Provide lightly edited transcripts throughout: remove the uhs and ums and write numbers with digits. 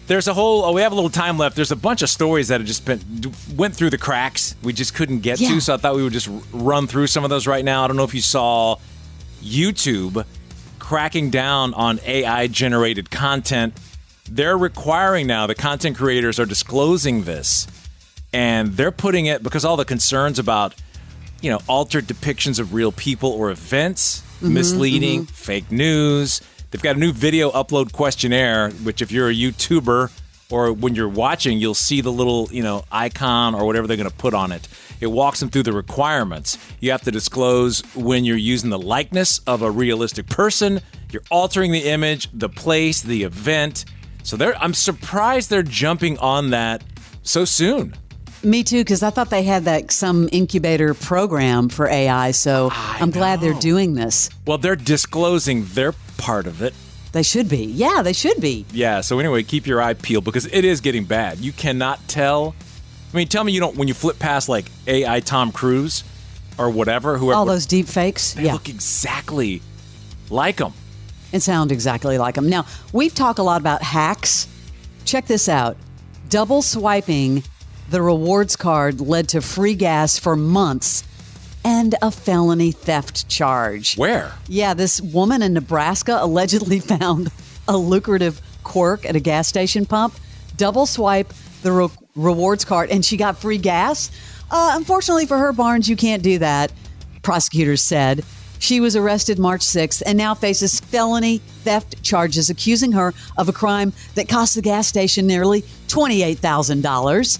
There's a whole. We have a little time left. There's a bunch of stories that have just went through the cracks. We just couldn't get to, so I thought we would just run through some of those right now. I don't know if you saw YouTube cracking down on AI-generated content. They're requiring now, the content creators are disclosing this, and they're putting it because all the concerns about, altered depictions of real people or events, misleading, fake news. They've got a new video upload questionnaire, which if you're a YouTuber or when you're watching, you'll see the little, icon or whatever they're going to put on it. It walks them through the requirements. You have to disclose when you're using the likeness of a realistic person, you're altering the image, the place, the event. So I'm surprised they're jumping on that so soon. Me too, because I thought they had some incubator program for AI, so I'm glad they're doing this. Well, they're disclosing their part of it. They should be. Yeah, they should be. Yeah, so anyway, keep your eye peeled because it is getting bad. You cannot tell. I mean, tell me you don't, when you flip past like AI Tom Cruise or whatever, whoever. All those deep fakes. They look exactly like them. And sound exactly like them. Now, we've talked a lot about hacks. Check this out. Double swiping the rewards card led to free gas for months and a felony theft charge. Where? Yeah, this woman in Nebraska allegedly found a lucrative quirk at a gas station pump. Double swipe the rewards card and she got free gas. Unfortunately for her, Barnes, you can't do that, prosecutors said. She was arrested March 6th and now faces felony theft charges, accusing her of a crime that cost the gas station nearly $28,000.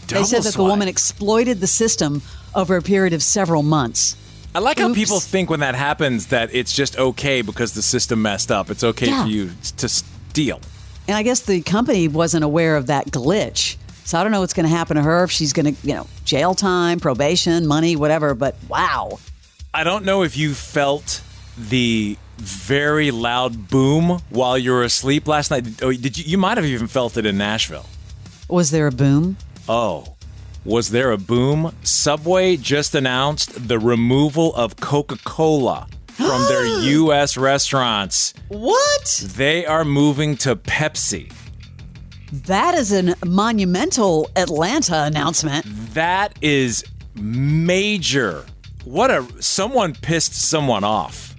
They said that the woman exploited the system over a period of several months. I like how people think when that happens that it's just okay because the system messed up. It's okay for you to steal. And I guess the company wasn't aware of that glitch. So I don't know what's going to happen to her, if she's going to, jail time, probation, money, whatever. But wow. I don't know if you felt the very loud boom while you were asleep last night. Oh, did you? You might have even felt it in Nashville. Was there a boom? Oh, was there a boom? Subway just announced the removal of Coca Cola from their U.S. restaurants. What? They are moving to Pepsi. That is a monumental Atlanta announcement. That is major. Someone pissed someone off.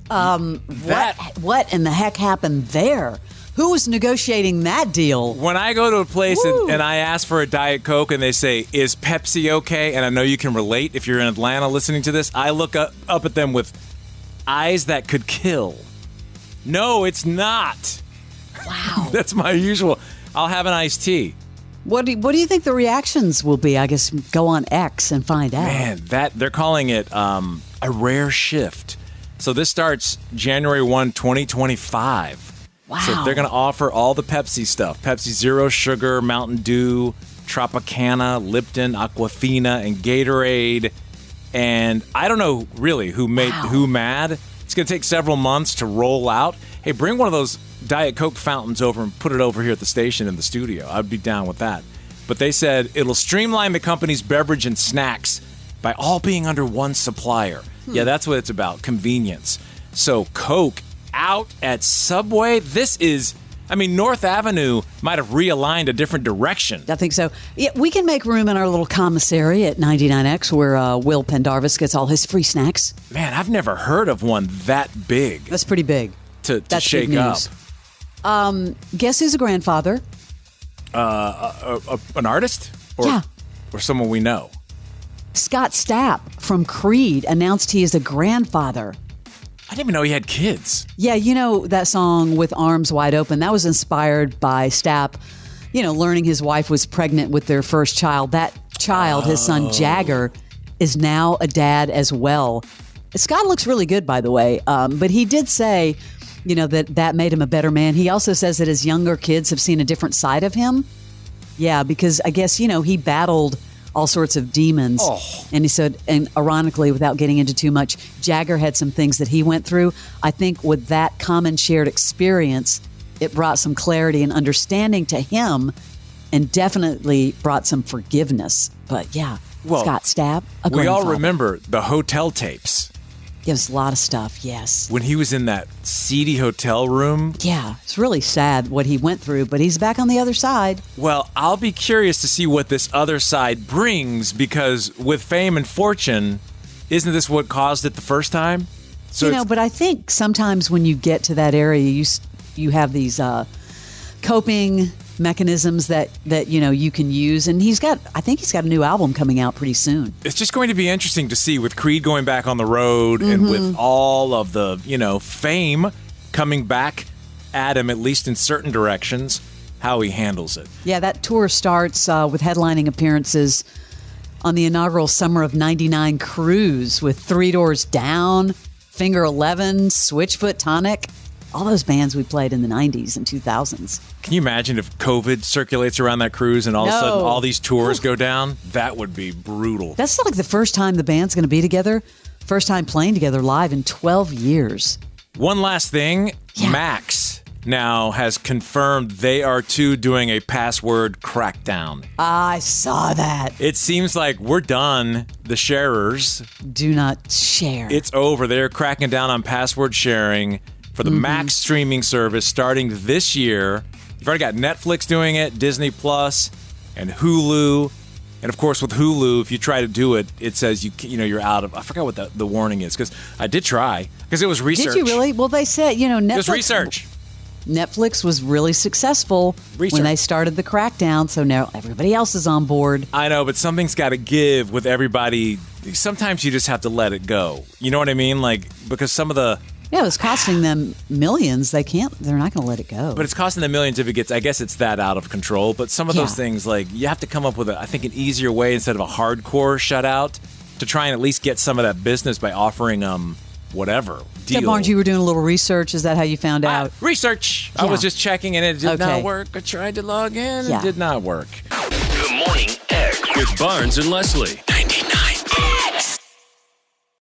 What in the heck happened there? Who was negotiating that deal? When I go to a place and I ask for a Diet Coke and they say, is Pepsi okay? And I know you can relate if you're in Atlanta listening to this. I look up at them with eyes that could kill. No, it's not. Wow. That's my usual. I'll have an iced tea. What do you think the reactions will be? I guess go on X and find out. Man, they're calling it a rare shift. So this starts January 1, 2025. Wow. So they're going to offer all the Pepsi stuff. Pepsi Zero Sugar, Mountain Dew, Tropicana, Lipton, Aquafina, and Gatorade. And I don't know really who made who mad. It's going to take several months to roll out. Hey, bring one of those Diet Coke fountains over and put it over here at the station in the studio. I'd be down with that. But they said it'll streamline the company's beverage and snacks by all being under one supplier. Yeah, that's what it's about, convenience. So Coke out at Subway, this is, North Avenue might have realigned a different direction. I think so. Yeah, we can make room in our little commissary at 99X where Will Pendarvis gets all his free snacks. Man, I've never heard of one that big. That's pretty big. To shake up. Guess who's a grandfather? An artist? Or someone we know? Scott Stapp from Creed announced he is a grandfather. I didn't even know he had kids. Yeah, you know that song With Arms Wide Open? That was inspired by Stapp, learning his wife was pregnant with their first child. That child, his son Jagger, is now a dad as well. Scott looks really good, by the way. But he did say, that made him a better man. He also says that his younger kids have seen a different side of him. Yeah, because I guess, he battled all sorts of demons. And he said, and ironically, without getting into too much, Jagger had some things that he went through. I think with that common shared experience, it brought some clarity and understanding to him and definitely brought some forgiveness. But yeah, Scott Stapp, a we all grandfather. remember the hotel tapes. Gives a lot of stuff, yes. When he was in that seedy hotel room. Yeah, it's really sad what he went through, but he's back on the other side. Well, I'll be curious to see what this other side brings, because with fame and fortune, isn't this what caused it the first time? So but I think sometimes when you get to that area, you have these coping mechanisms that you can use, and I think he's got a new album coming out pretty soon. It's just going to be interesting to see with Creed going back on the road and with all of the fame coming back at him, at least in certain directions, how he handles it. Yeah, that tour starts with headlining appearances on the inaugural Summer of '99 cruise with Three Doors Down, Finger 11, Switchfoot Tonic. All those bands we played in the 90s and 2000s. Can you imagine if COVID circulates around that cruise and all of a sudden all these tours go down? That would be brutal. That's like the first time the band's going to be together. First time playing together live in 12 years. One last thing. Yeah. Max now has confirmed they are too doing a password crackdown. I saw that. It seems like we're done. The sharers. Do not share. It's over. They're cracking down on password sharing for the Max streaming service starting this year. You've already got Netflix doing it, Disney Plus, and Hulu. And of course, with Hulu, if you try to do it, it says you're out of. I forgot what the warning is, because I did try, because it was research. Did you really? Well, they said Netflix. Just research. Netflix was really successful when they started the crackdown, so now everybody else is on board. I know, but something's got to give with everybody. Sometimes you just have to let it go. You know what I mean? Like, because some of the. Yeah, it was costing them millions. They're not going to let it go. But it's costing them millions if it gets, I guess it's that out of control. But some of those things, like, you have to come up with, I think, an easier way instead of a hardcore shutout to try and at least get some of that business by offering whatever deal. Barnes, you were doing a little research. Is that how you found out? Research. Yeah. I was just checking and it did not work. I tried to log in. It did not work. Good morning, X. With Barnes and Leslie.